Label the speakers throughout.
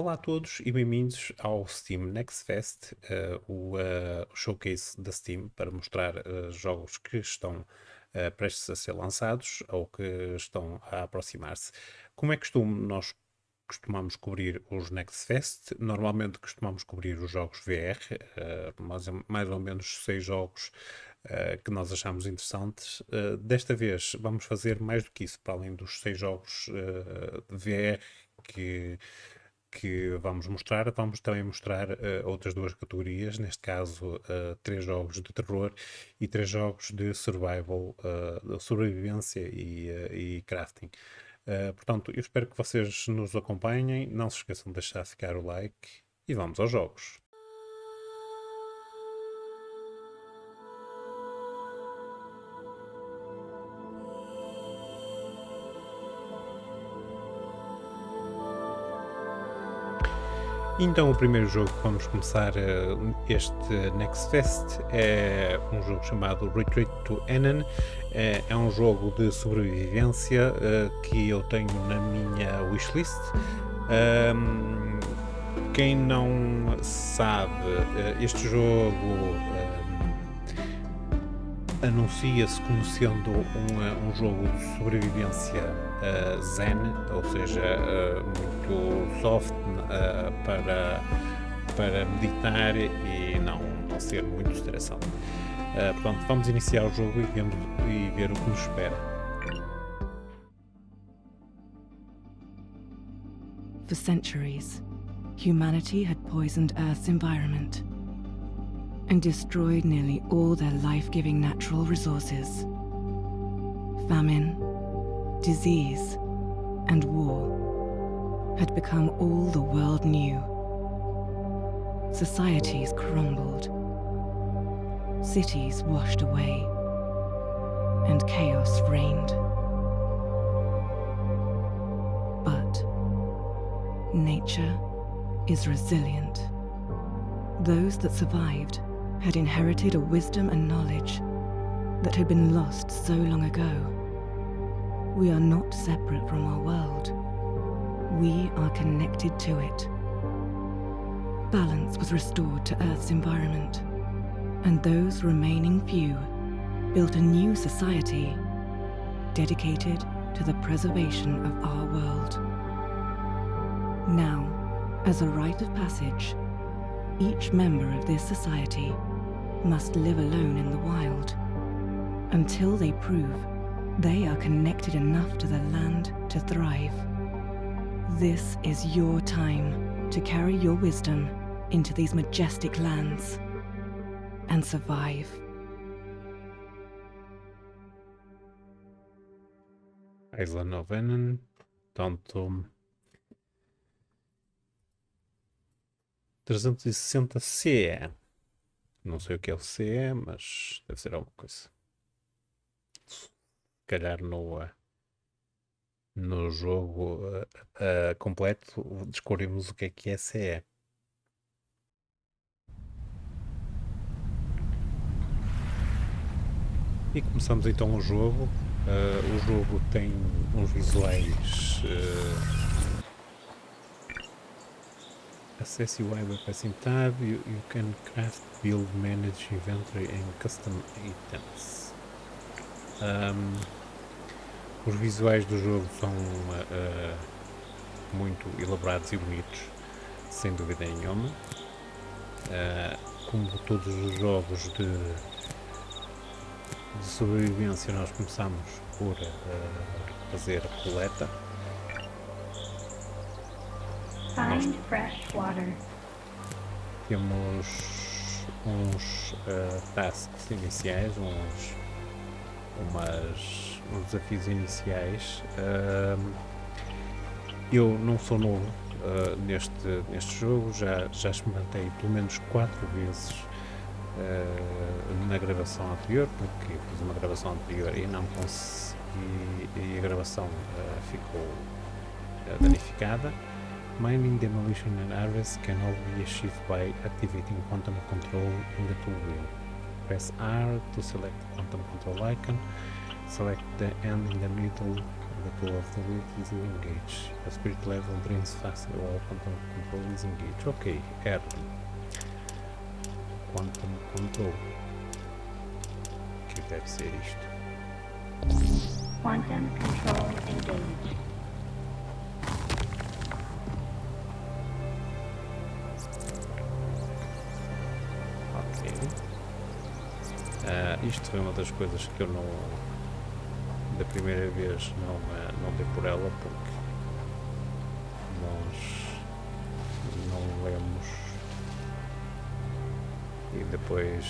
Speaker 1: Olá a todos e bem-vindos ao Steam Next Fest, o showcase da Steam para mostrar jogos que estão prestes a ser lançados ou que estão a aproximar-se. Como é costume, nós costumamos cobrir os Next Fest, normalmente costumamos cobrir os jogos VR, mais ou menos 6 jogos que nós achamos interessantes. Desta vez vamos fazer mais do que isso, para além dos 6 jogos de VR que vamos mostrar, vamos também mostrar outras duas categorias, neste caso 3 jogos de terror e 3 jogos de survival, de sobrevivência e crafting. Portanto, eu espero que vocês nos acompanhem, não se esqueçam de deixar ficar o like e vamos aos jogos. Então, o primeiro jogo que vamos começar este Next Fest é um jogo chamado Retreat to Enen. É um jogo de sobrevivência que eu tenho na minha wishlist. Quem não sabe, este jogo anuncia-se como sendo um jogo de sobrevivência zen, ou seja, muito soft para meditar e não ser muito estressante. Portanto, vamos iniciar o jogo e ver o que nos espera.
Speaker 2: For centuries, humanity had poisoned Earth's environment and destroyed nearly all their life-giving natural resources. Famine, disease, and war had become all the world knew. Societies crumbled, cities washed away, and chaos reigned. But nature is resilient. Those that survived had inherited a wisdom and knowledge that had been lost so long ago. We are not separate from our world. We are connected to it. Balance was restored to Earth's environment, and those remaining few built a new society dedicated to the preservation of our world. Now, as a rite of passage, each member of this society must live alone in the wild until they prove they are connected enough to the land to thrive. This is your time to carry your wisdom into these majestic lands and survive.
Speaker 1: Island of Enen, portanto 360 CE. Não sei o que é o CE, mas deve ser alguma coisa. Se calhar no jogo completo descobrimos o que é CE. E começamos então o jogo. O jogo tem uns visuais Access UI by pressing tab. You can craft, build, manage inventory and custom items. Os visuais do jogo são muito elaborados e bonitos, sem dúvida nenhuma. Como todos os jogos de sobrevivência, nós começamos por fazer a coleta.
Speaker 3: Find fresh water.
Speaker 1: Temos uns tasks iniciais, uns desafios iniciais. Eu não sou novo neste jogo, já experimentei pelo menos 4 vezes na gravação anterior, porque fiz uma gravação anterior e não consegui, e a gravação ficou danificada. Mining, demolition and harvest can all be achieved by activating quantum control in the tool wheel. Press R to select the quantum control icon. Select the end in the middle the tool of the week is engage. A spirit level drains faster while control is engage. Ok, R. Quantum control. O que deve ser isto?
Speaker 3: Quantum control engaged.
Speaker 1: Ok. Isto foi uma das coisas que eu não, da primeira vez, não dei por ela, porque nós não lemos e depois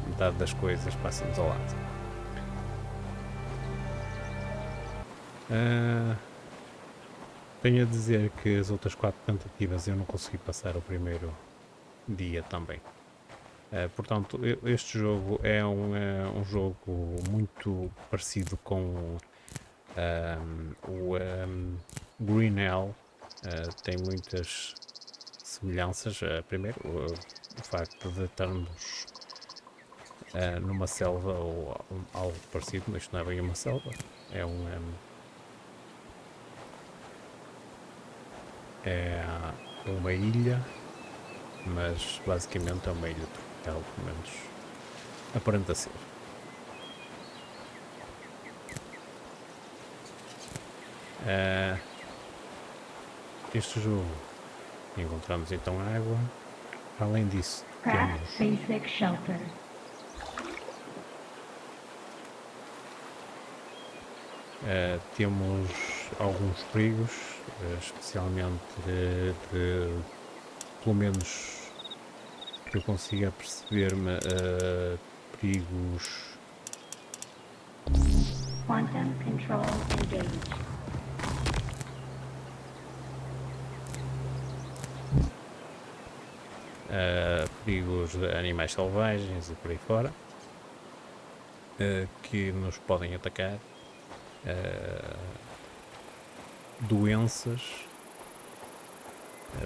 Speaker 1: metade das coisas passamos ao lado. Tenho a dizer que as outras 4 tentativas eu não consegui passar o primeiro dia também. Portanto, este jogo é um jogo muito parecido com o Green Hell. Tem muitas semelhanças. Primeiro, o facto de estarmos numa selva ou algo parecido, mas isto não é bem uma selva, é uma ilha, mas basicamente é uma ilha tropical, pelo menos aparenta ser. Este jogo encontramos então água. Além disso,
Speaker 3: Craft basic shelter.
Speaker 1: Temos alguns perigos, especialmente pelo menos que eu consiga perceber-me, perigos.
Speaker 3: Quantum control engaged.
Speaker 1: Perigos de animais selvagens e por aí fora, que nos podem atacar, doenças,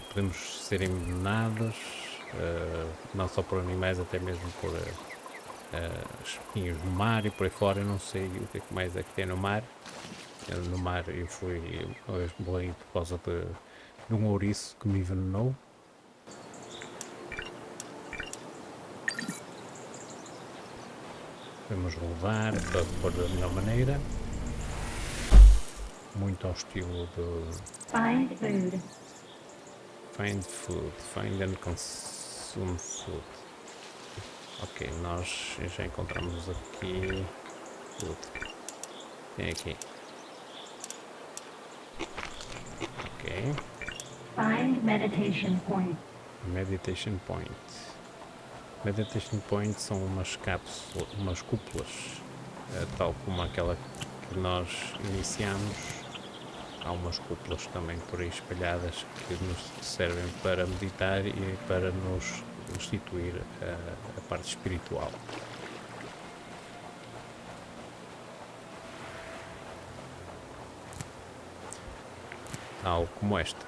Speaker 1: podemos ser envenenados, não só por animais, até mesmo por espinhos do mar e por aí fora. Eu não sei o que mais é que tem no mar. No mar eu morri por causa de um ouriço que me envenenou. Vamos levar para pôr da melhor maneira. Muito ao estilo do
Speaker 3: Find food.
Speaker 1: Find food. Find and consume food. Ok, nós já encontramos aqui food. Tem aqui. Ok.
Speaker 3: Find meditation point.
Speaker 1: Meditation point. Meditation point são umas cápsulas, umas cúpulas, tal como aquela que nós iniciamos. Há umas cúpulas também por aí espalhadas que nos servem para meditar e para nos restituir a parte espiritual. Algo como esta.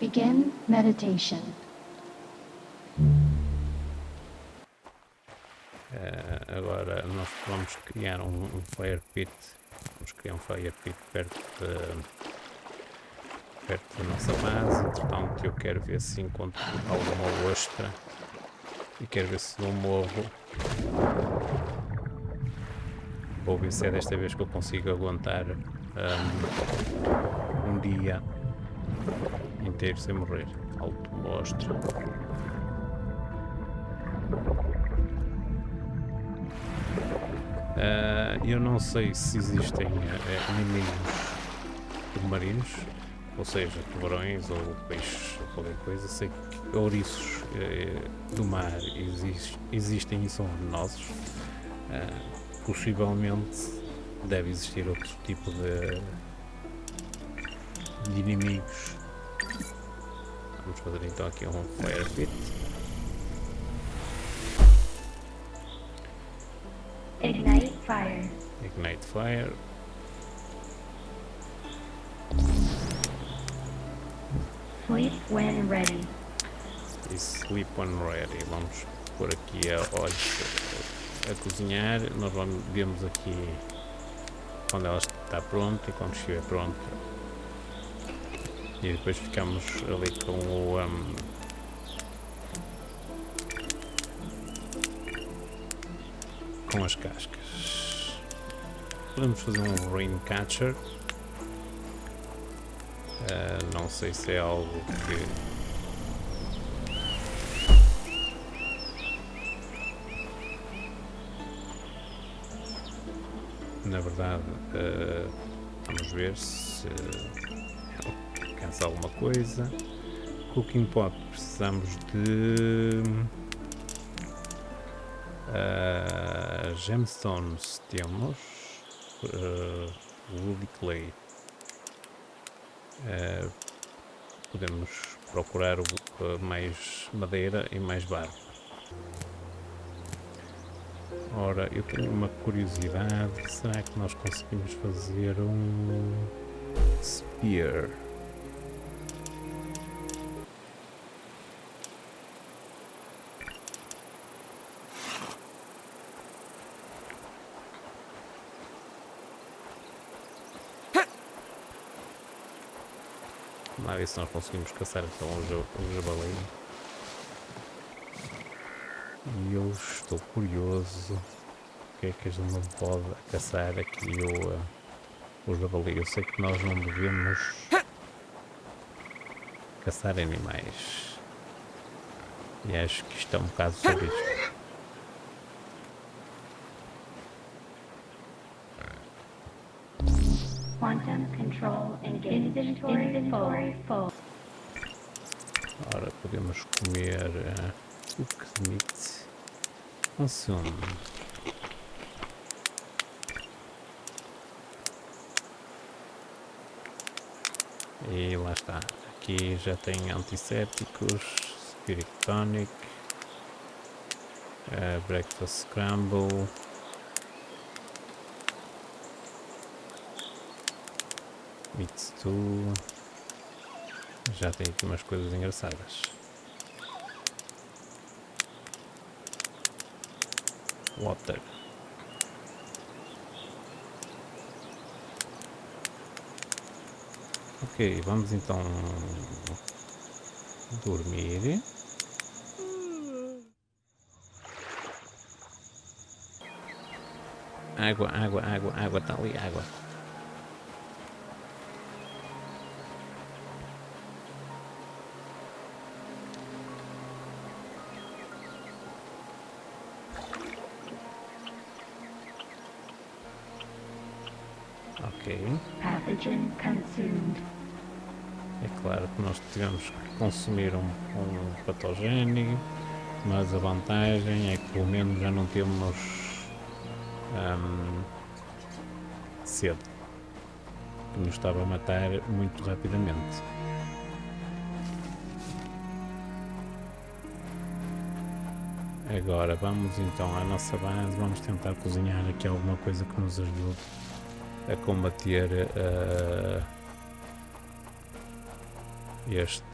Speaker 3: Begin meditation.
Speaker 1: Agora nós vamos criar um fire pit. Vamos criar um fire pit perto da nossa base. Portanto, eu quero ver se encontro alguma ostra e quero ver se não morro. Vou ver se é desta vez que eu consigo aguentar um dia inteiro sem morrer. Alto mostra. Eu não sei se existem inimigos submarinos, ou seja, tubarões ou peixes ou qualquer coisa. Sei que ouriços do mar existem e são venenosos. Possivelmente deve existir outro tipo de inimigos. Vamos fazer então aqui um fire pit.
Speaker 3: Ignite fire.
Speaker 1: Ignite fire.
Speaker 3: Sleep when ready.
Speaker 1: E sleep when ready. Vamos pôr aqui a cozinhar. Nós vemos aqui quando ela está pronta e quando estiver pronta. E depois ficamos ali com com as cascas. Podemos fazer um rain catcher. Não sei se é algo que na verdade vamos ver se alcança alguma coisa. Cooking pot, precisamos de gemstones, temos wood e clay. Podemos procurar mais madeira e mais barro. Ora, eu tenho uma curiosidade, será que nós conseguimos fazer um spear? Vamos lá ver se nós conseguimos caçar então o javali. E eu estou curioso o que é que a gente não pode caçar aqui o javali. Eu sei que nós não devemos caçar animais. E acho que isto é um bocado sobre isto.
Speaker 3: Quantum control engaged. Inventory full.
Speaker 1: Ora, podemos comer cooked meat. Consume. E lá está. Aqui já tem antissépticos, spirit tonic, breakfast scramble. Meat stew. Já tem aqui umas coisas engraçadas. Water. Ok, vamos então dormir. Água, tá ali, água. Ok.
Speaker 3: Pathogen consumed.
Speaker 1: É claro que nós tivemos que consumir um patogénio, mas a vantagem é que pelo menos já não temos sede, que nos estava a matar muito rapidamente. Agora vamos então à nossa base, vamos tentar cozinhar aqui alguma coisa que nos ajude a combater este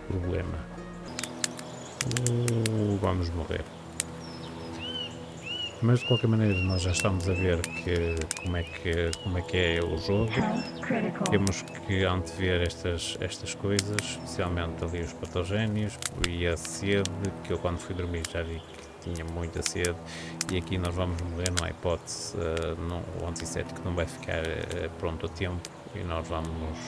Speaker 1: problema. Vamos morrer. Mas de qualquer maneira nós já estamos a ver como é que é o jogo. Temos que antever estas coisas, especialmente ali os patogénios e a sede, que eu quando fui dormir já vi que tinha muita sede, e aqui nós vamos morrer, não há hipótese, o antisséptico não vai ficar pronto a tempo e nós vamos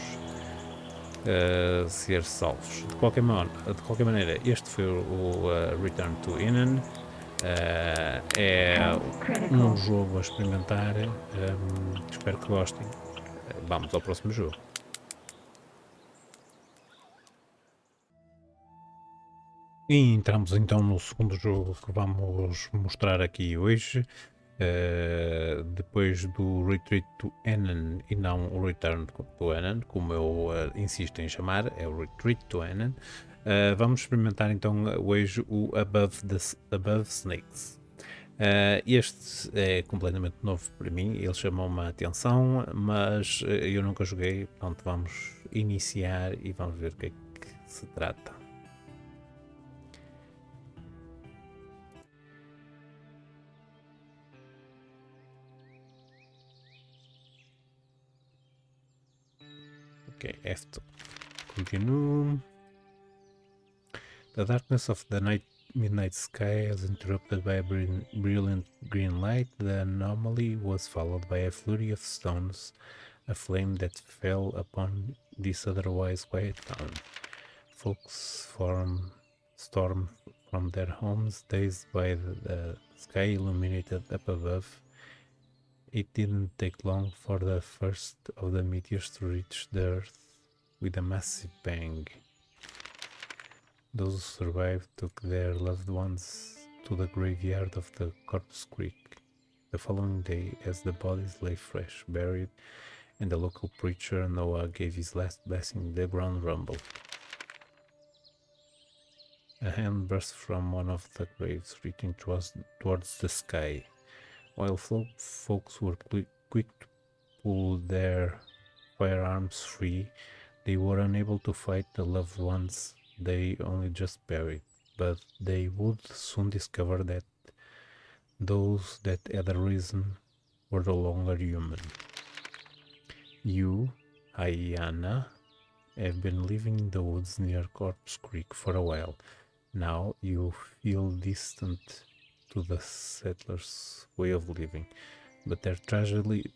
Speaker 1: ser salvos. De qualquer maneira, este foi o Return to Enen. É um jogo a experimentar, espero que gostem. Vamos ao próximo jogo. E entramos então no segundo jogo que vamos mostrar aqui hoje. Depois do Retreat to Enen e não o Return to Enen, como eu insisto em chamar, é o Retreat to Enen. Vamos experimentar então hoje o Above Snakes. Este é completamente novo para mim, ele chamou-me a atenção, mas eu nunca joguei, portanto vamos iniciar e vamos ver o que é que se trata. Ok, F2. Continuo. The darkness of the midnight sky was interrupted by a brilliant green light. The anomaly was followed by a flurry of stones, a flame that fell upon this otherwise quiet town. Folks stormed from their homes, dazed by the sky illuminated up above. It didn't take long for the first of the meteors to reach the earth with a massive bang. Those who survived took their loved ones to the graveyard of the Corpse Creek. The following day, as the bodies lay fresh, buried, and the local preacher Noah gave his last blessing, the ground rumbled. A hand burst from one of the graves, reaching towards the sky. While folks were quick to pull their firearms free, they were unable to fight the loved ones they only just buried, but they would soon discover that those that had arisen were no longer human. You, Ayana, have been living in the woods near Corpse Creek for a while. Now you feel distant to the settlers' way of living, but their tragedy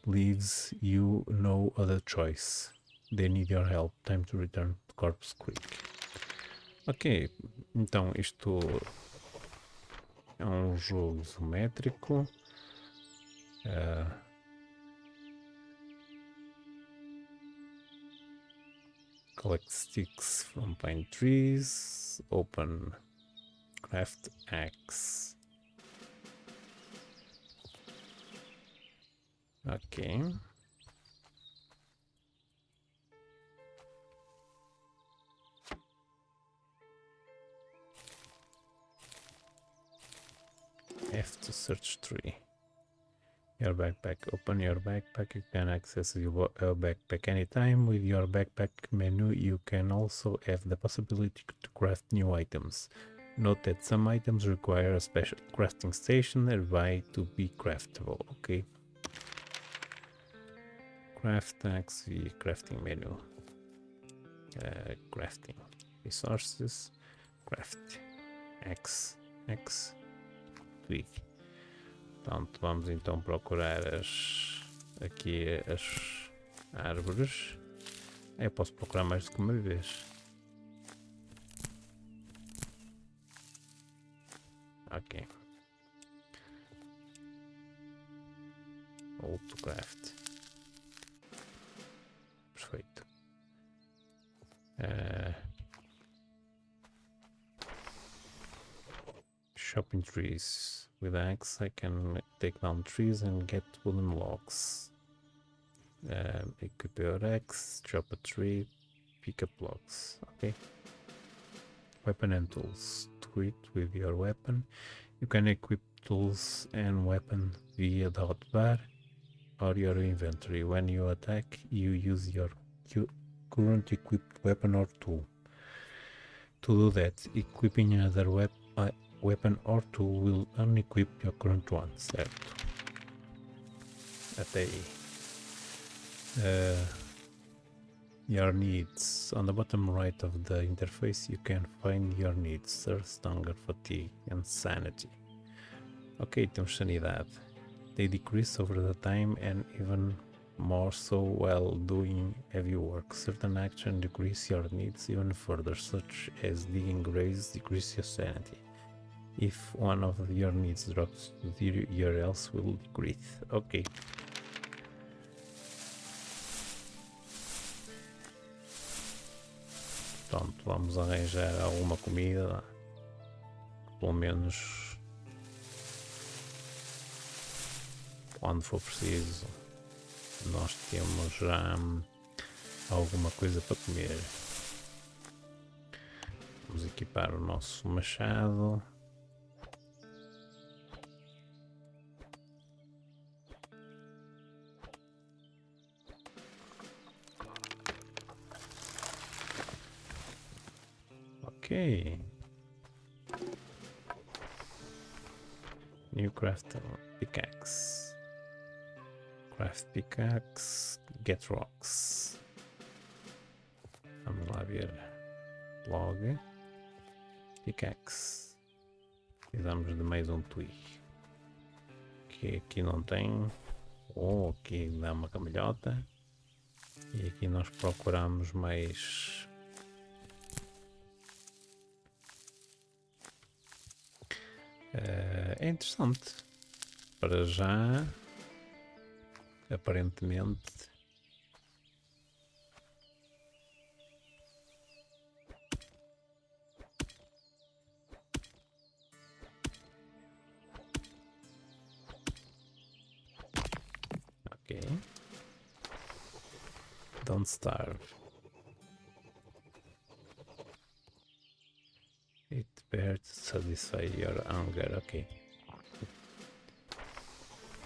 Speaker 1: leaves you no other choice. They need your help. Time to return to Corpse Creek. Ok, então isto é um jogo isométrico. Collect sticks from pine trees. Open craft axe. Ok. F to search tree. Your backpack. Open your backpack. You can access your backpack anytime. With your backpack menu, you can also have the possibility to craft new items. Note that some items require a special crafting station nearby to be craftable. Okay. Craft axe via crafting menu. Crafting resources. Craft axe. Twig. Portanto, vamos então procurar aqui as árvores. Eu posso procurar mais do que uma vez. Ok. Autocraft. Perfeito. Chopping trees. With axe I can take down trees and get wooden logs. Equip your axe, chop a tree, pick up logs. Okay. Weapon and tools. To it with your weapon. You can equip tools and weapon via the hotbar or your inventory. When you attack, you use your current equipped weapon or tool. To do that, equipping another weapon or tool will unequip your current one, certo? Até aí. Your needs. On the bottom right of the interface you can find your needs: thirst, hunger, fatigue and sanity. Ok, temos sanidade. They decrease over the time and even more so while doing heavy work. Certain actions decrease your needs even further, such as digging graves decrease your sanity. If one of your needs drops to 0, your else will decrease. Ok. Pronto, vamos arranjar alguma comida. Pelo menos quando for preciso nós temos já alguma coisa para comer. Vamos equipar o nosso machado. Ok. New craft pickaxe. Craft pickaxe. Get rocks. Vamos lá ver. Log. Pickaxe. Precisamos de mais um twig. Que aqui não tem. Ou aqui dá uma cambalhota. E aqui nós procuramos mais. É interessante. Para já, aparentemente, ok. Don't starve. It bears to satisfy your hunger. Ok.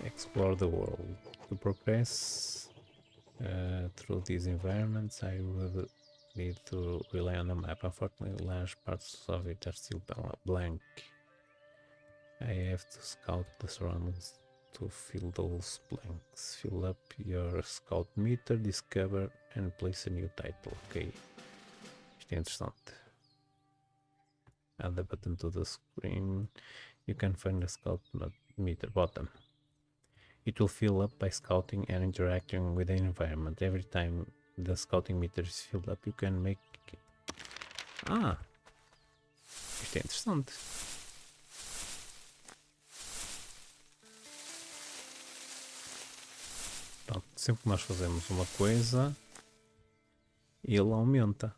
Speaker 1: Explore the world. To progress through these environments, I would need to rely on a map. Unfortunately, large parts of it are still blank. I have to scout the surroundings to fill those blanks. Fill up your scout meter, discover and place a new title. Ok. Isto é interessante. Add the button to the screen. You can find the scout meter bottom. It will fill up by scouting and interacting with the environment. Every time the scouting meter is filled up, you can make... Ah! Isto é interessante. Pronto, sempre que nós fazemos uma coisa, ele aumenta.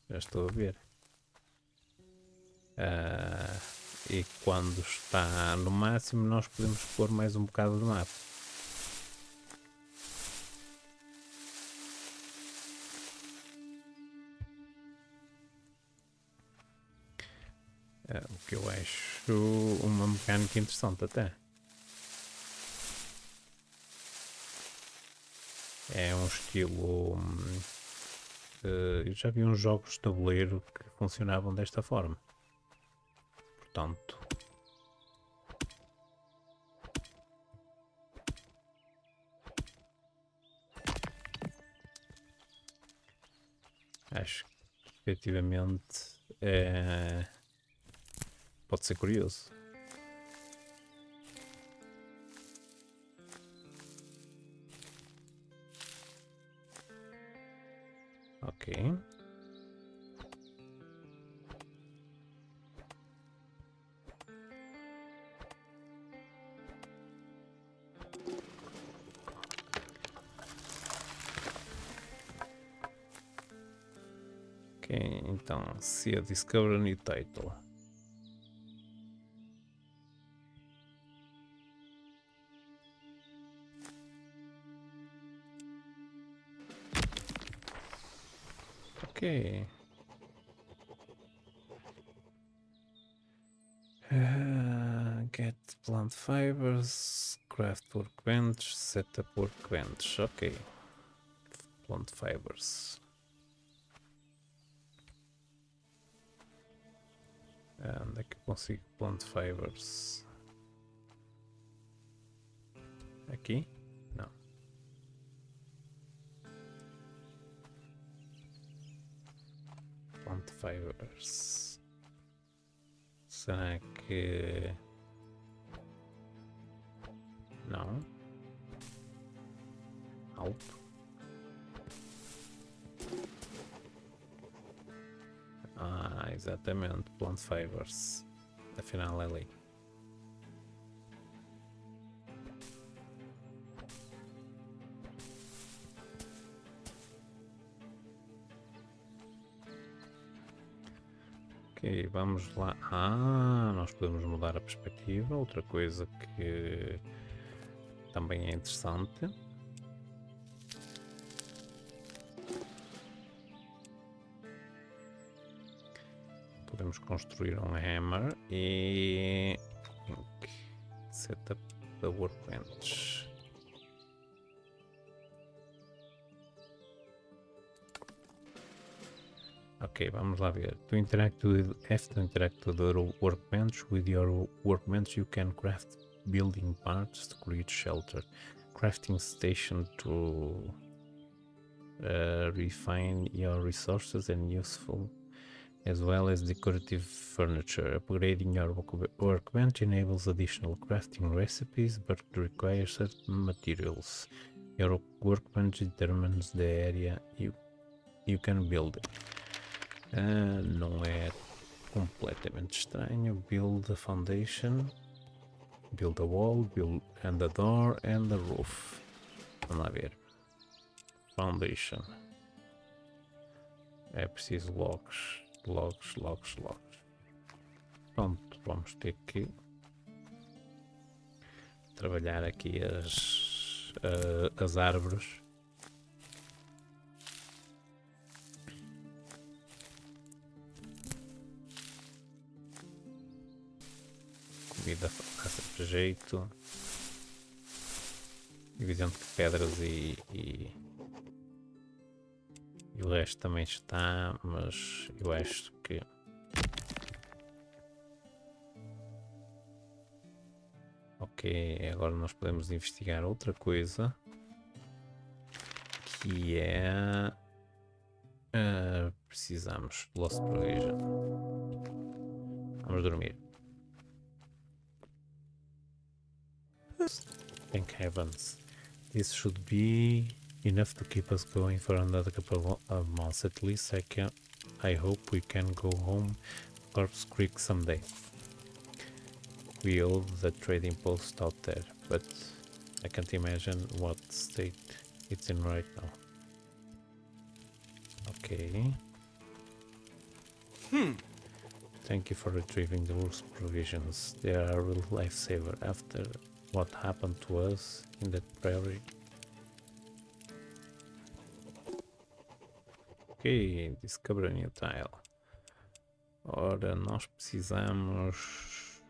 Speaker 1: Já estou a ver. E quando está no máximo, nós podemos pôr mais um bocado de mapa. O que eu acho uma mecânica interessante até. É um estilo... eu já vi uns jogos de tabuleiro que funcionavam desta forma. Portanto... acho que efetivamente pode ser curioso. Ok. Ok, então se a Discover a New Title. Ok. Get plant fibers, craft workbench, set up workbench. Ok. Plant fibers. Onde é que eu consigo plant fibers? Aqui? Não. Plant fibers. Será que... não? Alto. Ah, exatamente. Plant fibers. Afinal é ali. Ok, vamos lá. Ah, nós podemos mudar a perspectiva. Outra coisa que também é interessante. podemos construir um hammer e setup the workbench. Ok, vamos lá ver. To interact with the workbench. With your workbench you can craft building parts to create shelter. Crafting station to refine your resources and useful, as well as decorative furniture. Upgrading your workbench enables additional crafting recipes but requires certain materials. Your workbench determines the area you can build it. Não é completamente estranho. Build a foundation, build a wall, build and a door and a roof. Vamos lá ver. Foundation. É preciso logs. Pronto, vamos ter que trabalhar aqui as árvores. Comida dá sempre jeito. Evidente que pedras e o resto também está, mas eu acho que ok, agora nós podemos investigar outra coisa que é precisamos de Lost Provision. Vamos dormir. Thank heavens. This should be enough to keep us going for another couple of months at least. I hope we can go home Corpse Creek someday. We owe the trading post out there, but I can't imagine what state it's in right now. Okay. Thank you for retrieving the wolf's provisions. They are a real lifesaver after what happened to us in that prairie. Ok, discover a new tile. Ora, nós precisamos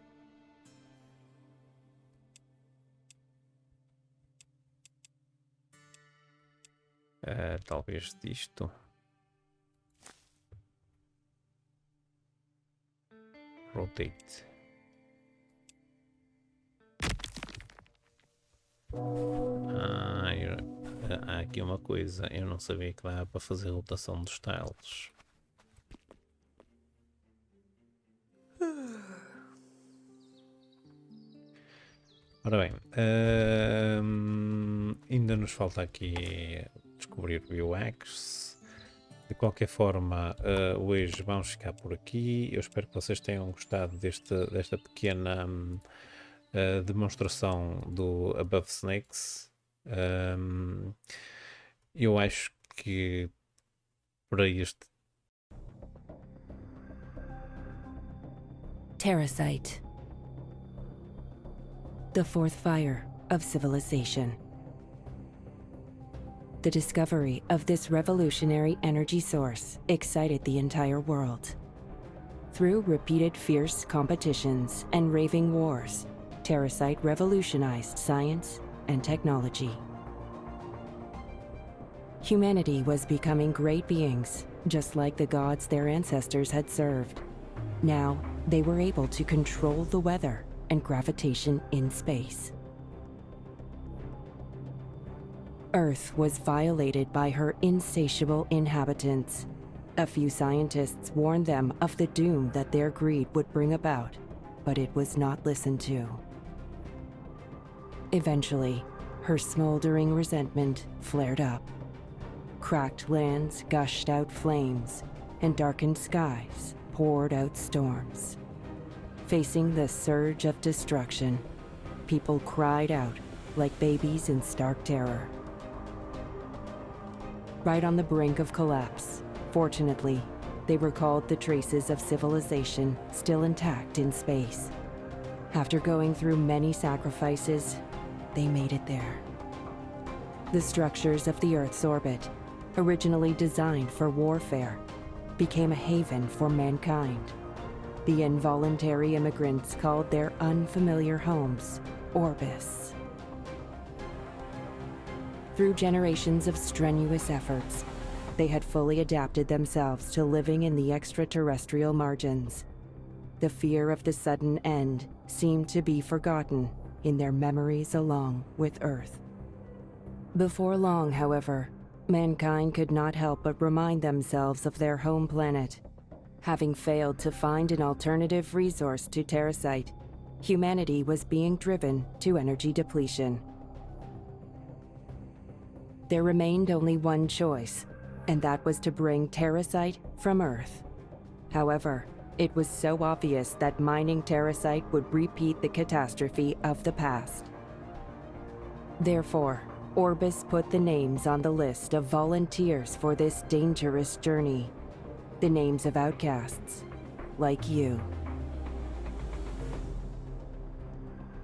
Speaker 1: talvez disto. Rotate. Há aqui uma coisa, eu não sabia que dá para fazer rotação dos tiles. Ora bem, ainda nos falta aqui descobrir o bioaxe. De qualquer forma, hoje vamos ficar por aqui. Eu espero que vocês tenham gostado desta pequena demonstração do Above Snakes. Eu acho que para este
Speaker 2: Terrasite. The fourth fire of civilization. The discovery of this revolutionary energy source excited the entire world. Through repeated fierce competitions and raving wars, Terrasite revolutionized science and technology. Humanity was becoming great beings, just like the gods their ancestors had served. Now, they were able to control the weather and gravitation in space. Earth was violated by her insatiable inhabitants. A few scientists warned them of the doom that their greed would bring about, but it was not listened to. Eventually, her smoldering resentment flared up. Cracked lands gushed out flames, and darkened skies poured out storms. Facing the surge of destruction, people cried out like babies in stark terror. Right on the brink of collapse, fortunately, they recalled the traces of civilization still intact in space. After going through many sacrifices, they made it there. The structures of the Earth's orbit, originally designed for warfare, became a haven for mankind. the involuntary immigrants called their unfamiliar homes Orbis. Through generations of strenuous efforts, they had fully adapted themselves to living in the extraterrestrial margins. The fear of the sudden end seemed to be forgotten in their memories along with Earth. Before long, however, mankind could not help but remind themselves of their home planet. Having failed to find an alternative resource to Terrasite, humanity was being driven to energy depletion. There remained only one choice, and that was to bring Terrasite from Earth. However, it was so obvious that mining Terrasite would repeat the catastrophe of the past. Therefore, Orbis put the names on the list of volunteers for this dangerous journey. The names of outcasts, like you.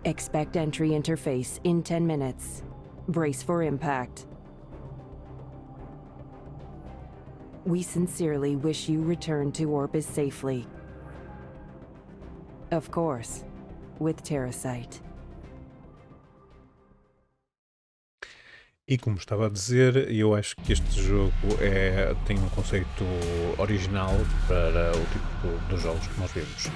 Speaker 2: Expect entry interface in 10 minutes. Brace for impact. We sincerely wish you return to Orbis safely. Of course, with Terrasite.
Speaker 1: E como estava a dizer, eu acho que este jogo tem um conceito original para o tipo de jogos que nós vemos.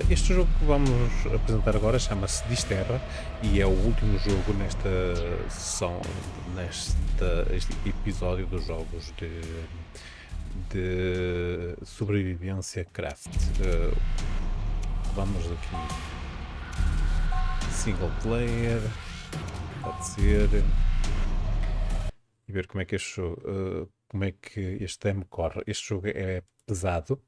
Speaker 1: Este jogo que vamos apresentar agora chama-se Dysterra e é o último jogo nesta sessão, este episódio dos jogos de sobrevivência craft. Vamos aqui, single player, pode ser, e ver como é que este jogo, como é que este demo corre. Este jogo é pesado,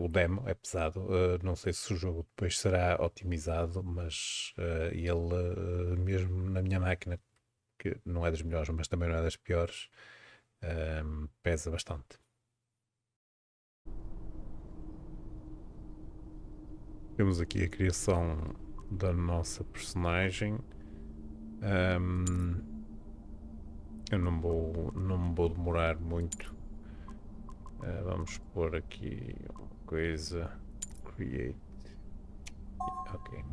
Speaker 1: o demo é pesado, não sei se o jogo depois será otimizado, mas ele, mesmo na minha máquina, que não é das melhores, mas também não é das piores, pesa bastante. Temos aqui a criação da nossa personagem. Eu não me vou demorar muito. Vamos pôr aqui uma coisa. Create. Ok.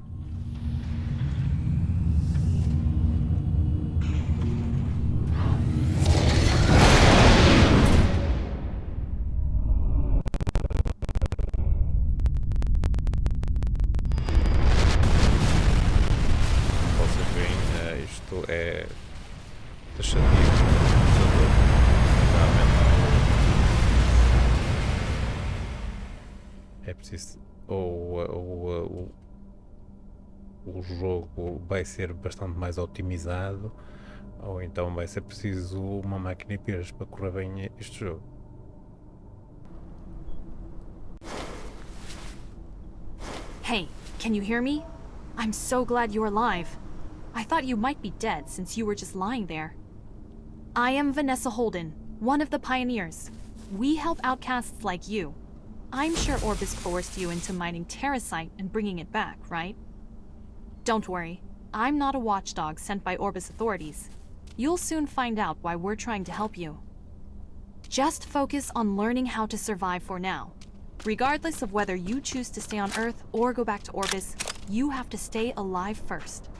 Speaker 1: Vocês veem, isto é taxativo. É preciso, o jogo vai ser bastante mais otimizado, ou então vai ser preciso uma máquina e peras para correr bem este jogo.
Speaker 4: Hey, can you hear me? I'm so glad you're alive. I thought you might be dead since you were just lying there. I am Vanessa Holden, one of the pioneers. We help outcasts like you. I'm sure Orbis forced you into mining Terrasite and bringing it back, right? Don't worry, I'm not a watchdog sent by Orbis authorities. You'll soon find out why we're trying to help you. Just focus on learning how to survive for now. Regardless of whether you choose to stay on Earth or go back to Orbis, you have to stay alive first.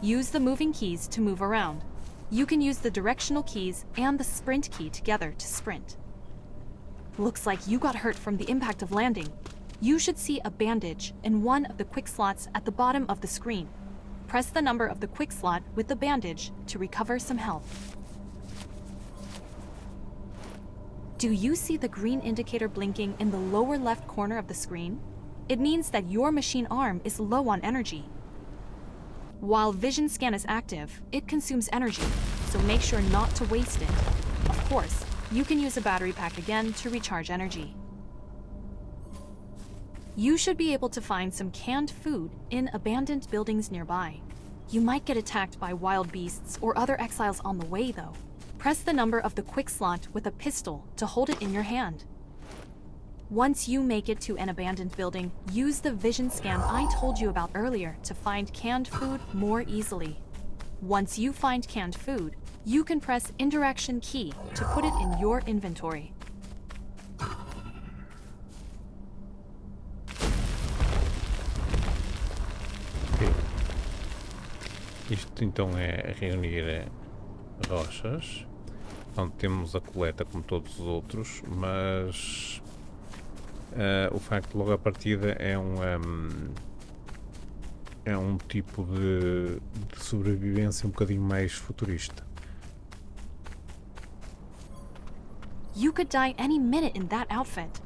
Speaker 4: Use the moving keys to move around. You can use the directional keys and the sprint key together to sprint. Looks like you got hurt from the impact of landing. You should see a bandage in one of the quick slots at the bottom of the screen. Press the number of the quick slot with the bandage to recover some health. Do you see the green indicator blinking in the lower left corner of the screen? It means that your machine arm is low on energy. While Vision Scan is active, it consumes energy, so make sure not to waste it. Of course, you can use a battery pack again to recharge energy. You should be able to find some canned food in abandoned buildings nearby. You might get attacked by wild beasts or other exiles on the way, though. Press the number of the quick slot with a pistol to hold it in your hand. Once you make it to an abandoned building, use the vision scan I told you about earlier to find canned food more easily. Once you find canned food, you can press indirection key to put it in your inventory.
Speaker 1: Isto então é reunir rochas, onde temos a coleta como todos os outros, mas o facto de logo a partida é um tipo de sobrevivência um bocadinho mais futurista.
Speaker 4: You could die any minute in that outfit.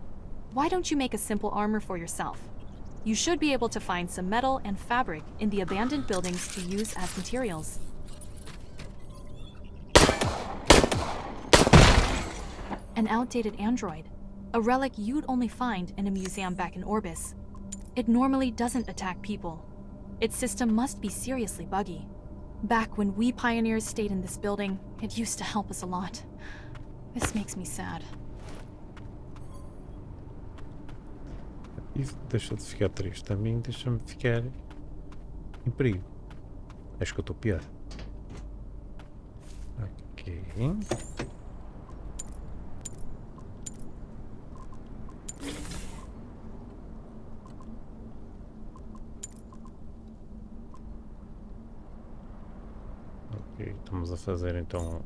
Speaker 4: Why don't you make a simple armor for yourself? You should be able to find some metal and fabric in the abandoned buildings to use as materials. An outdated android, a relic you'd only find in a museum back in Orbis. It normally doesn't attack people. Its system must be seriously buggy. Back when we pioneers stayed in this building, it used to help us a lot. This makes me sad.
Speaker 1: Isso deixa de ficar triste. A mim deixa-me ficar em perigo. Acho que eu estou pior. Ok. Ok, estamos a fazer então.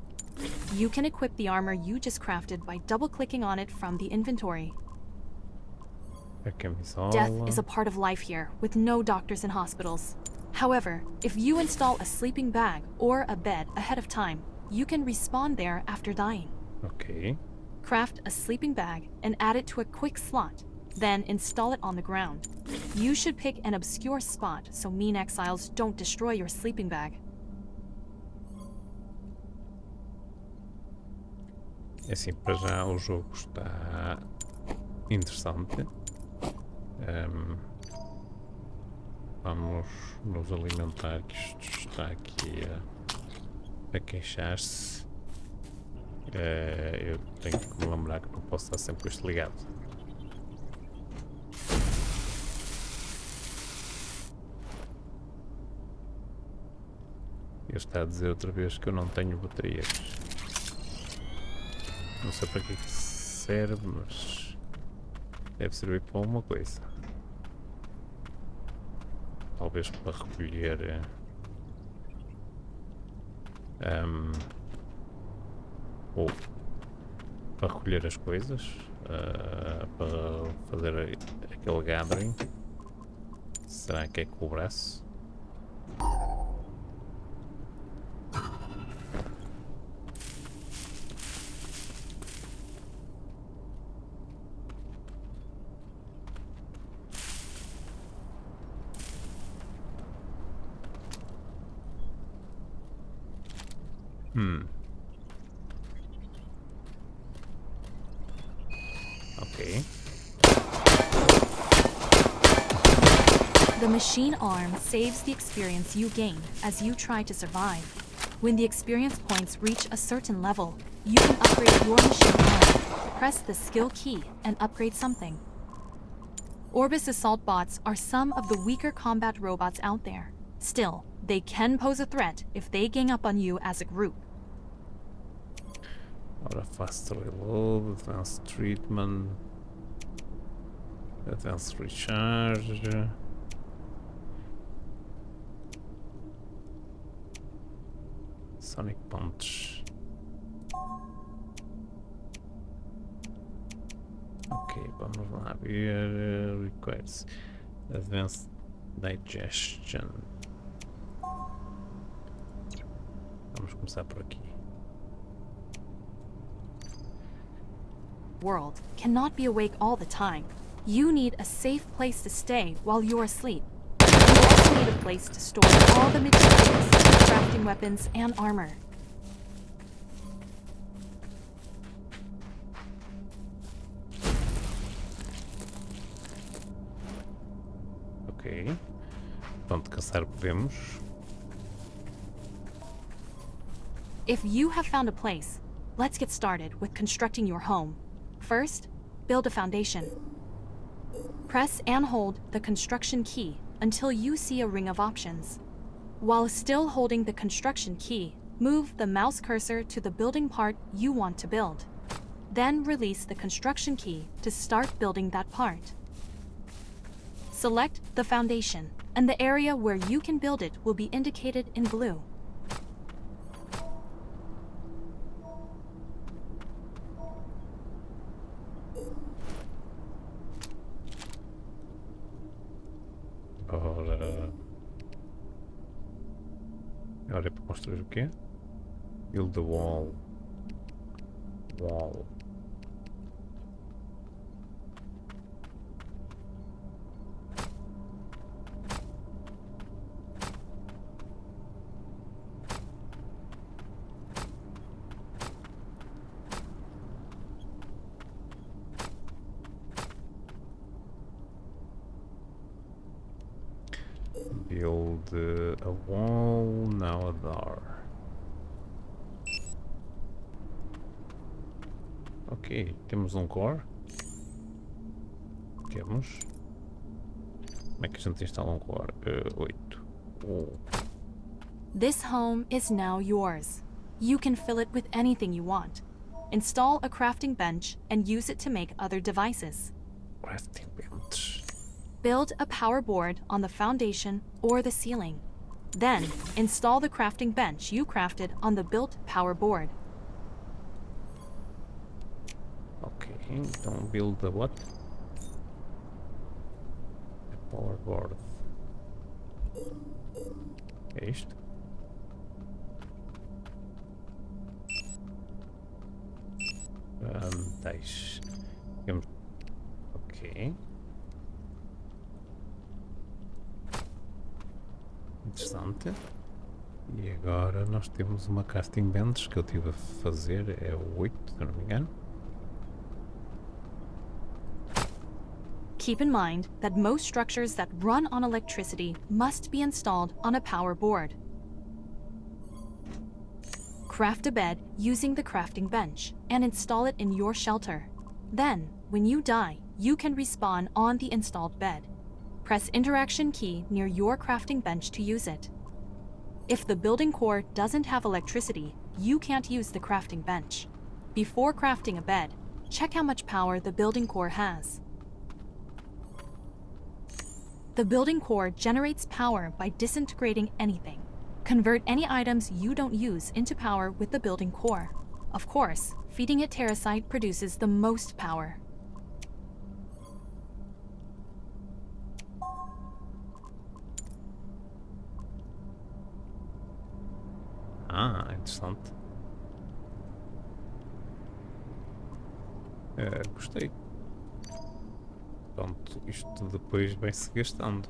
Speaker 4: You can equip the armor you just crafted by double-clicking on it from the inventory.
Speaker 1: A camisola.
Speaker 4: Death is a part of life here, with no doctors and hospitals. However, if you install a sleeping bag or a bed ahead of time, you can respawn there after dying.
Speaker 1: Ok.
Speaker 4: Craft a sleeping bag and add it to a quick slot, then install it on the ground. You should pick an obscure spot so mean exiles don't destroy your sleeping bag.
Speaker 1: É assim, para já o jogo está interessante. Vamos nos alimentar, que isto está aqui a queixar-se. Eu tenho que me lembrar que não posso estar sempre com isto ligado. Ele está a dizer outra vez que eu não tenho baterias. Não sei para que serve, mas deve servir para alguma coisa. Talvez para recolher ou para recolher as coisas, para fazer aquele gathering. Será que é com o braço? Ok.
Speaker 4: The machine arm saves the experience you gain as you try to survive. When the experience points reach a certain level, you can upgrade your machine arm. Press the skill key and upgrade something. Orbis assault bots are some of the weaker combat robots out there. Still, they can pose a threat if they gang up on you as a group.
Speaker 1: Ora, fast reload, advanced treatment, advanced recharge. Sonic punch. Ok, vamos lá ver. Requires advanced digestion. Vamos começar por aqui.
Speaker 4: World cannot be awake all the time. You need a safe place to stay while you're asleep. You also need a place to store all the materials, crafting weapons, and armor.
Speaker 1: Ok. Pronto, caçar podemos.
Speaker 4: If you have found a place, let's get started with constructing your home. First, build a foundation. Press and hold the construction key until you see a ring of options. While still holding the construction key, move the mouse cursor to the building part you want to build. Then release the construction key to start building that part. Select the foundation and the area where you can build it will be indicated in blue.
Speaker 1: Agora é para construir o quê? Build the wall. Wall. Build a wall, now a door. Ok, temos um core. Temos. Como é que a gente instala um core? 8.
Speaker 4: This home is now yours. You can fill it with anything you want. Install a crafting bench and use it to make other devices.
Speaker 1: Crafting bench.
Speaker 4: Build a power board on the foundation or the ceiling. Then, install the crafting bench you crafted on the built power board.
Speaker 1: Ok, então build the what? A power board. É isto? Tais. Ok. Interessante. E agora nós temos uma crafting bench que eu tive a fazer, é o 8, se não me engano.
Speaker 4: Keep in mind that most structures that run on electricity must be installed on a power board. Craft a bed using the crafting bench and install it in your shelter. Then, when you die, you can respawn on the installed bed. Press interaction key near your crafting bench to use it. If the building core doesn't have electricity, you can't use the crafting bench. Before crafting a bed, check how much power the building core has. The building core generates power by disintegrating anything. Convert any items you don't use into power with the building core. Of course, feeding it terracite produces the most power.
Speaker 1: Interessante. Gostei. Pronto, isto depois vai-se gastando.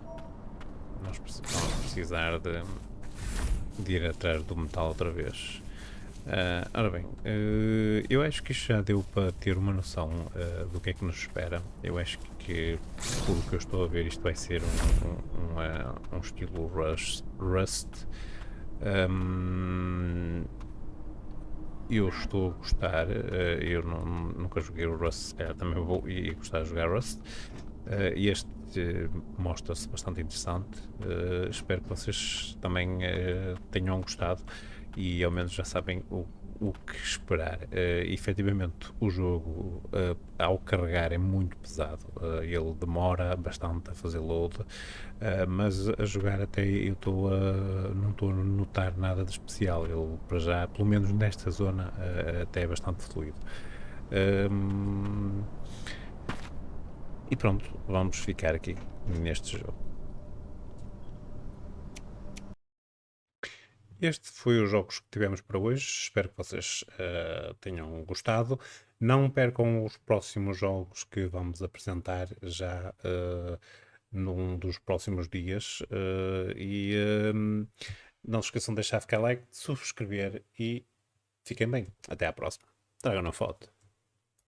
Speaker 1: Nós vamos precisar de ir atrás do metal outra vez. Ora bem, eu acho que isto já deu para ter uma noção do que é que nos espera. Eu acho que, pelo que eu estou a ver, isto vai ser um estilo Rust. Eu estou a gostar, eu nunca joguei o Rust, se calhar também vou e gostar de jogar Rust. E este mostra-se bastante interessante. Espero que vocês também tenham gostado e ao menos já sabem o que esperar. Efetivamente, o jogo, ao carregar, é muito pesado. Ele demora bastante a fazer load, mas a jogar até não estou a notar nada de especial. Ele, para já, pelo menos nesta zona, até é bastante fluido. E pronto, vamos ficar aqui neste jogo. Este foi os jogos que tivemos para hoje. Espero que vocês tenham gostado. Não percam os próximos jogos que vamos apresentar já num dos próximos dias. Não se esqueçam de deixar ficar like, de subscrever e fiquem bem. Até à próxima. DragonWolf.